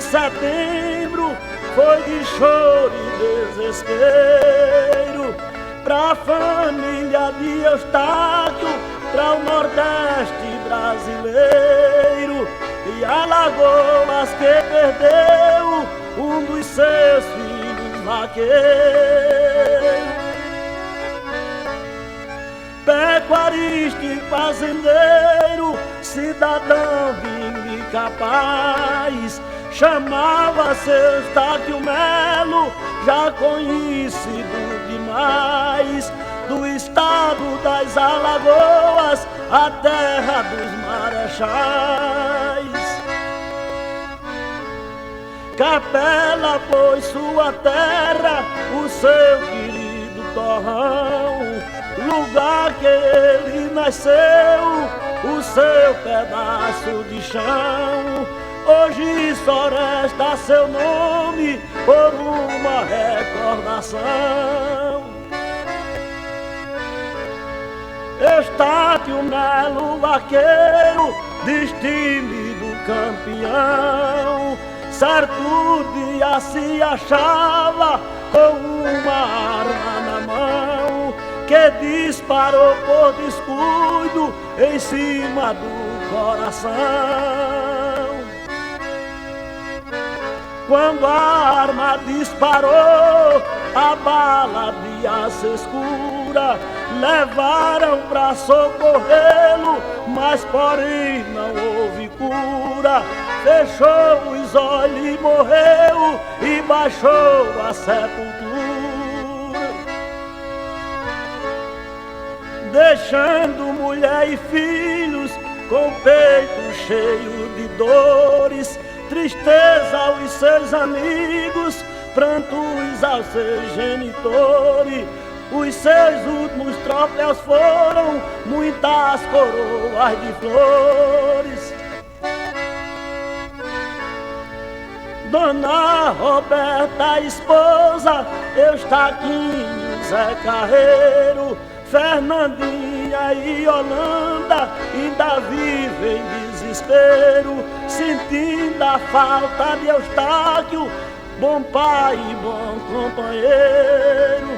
setembro foi de choro e desespero pra família de Eustáquio, pra o Nordeste brasileiro e Alagoas, que perdeu um dos seus filhos vaqueiros. Pecuarista e fazendeiro, cidadão digno e capaz, chamava-se Eustáquio Melo, já conhecido demais, do estado das Alagoas, a terra dos marechais. Capela foi sua terra, o seu querido torrão, lugar que ele nasceu, o seu pedaço de chão. Hoje só resta seu nome por uma recordação. Eustáquio Melo vaqueiro, destemido campeão, certo dia se achava com uma arma na mão, que disparou por descuido em cima do coração. Quando a arma disparou, a bala de aço escura, levaram pra socorrê-lo, mas porém não houve cura. Fechou os olhos e morreu, e baixou a sepultura, deixando mulher e filhos com o peito cheio de dores, tristeza aos seus amigos, prantos aos seus genitores. Os seus últimos troféus foram muitas coroas de flores. Dona Roberta, esposa, Eustaquinho, Zé Carreiro, Fernandinha e Yolanda ainda vivem em desespero, sentindo a falta de Eustáquio, bom pai e bom companheiro.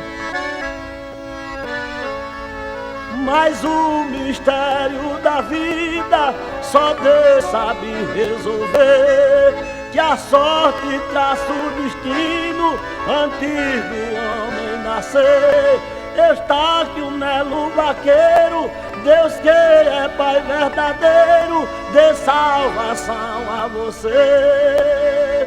Mas o mistério da vida só Deus sabe resolver, que a sorte traça o destino antes do homem nascer. Eustáquio Melo vaqueiro, Deus que é Pai verdadeiro, dê salvação a você.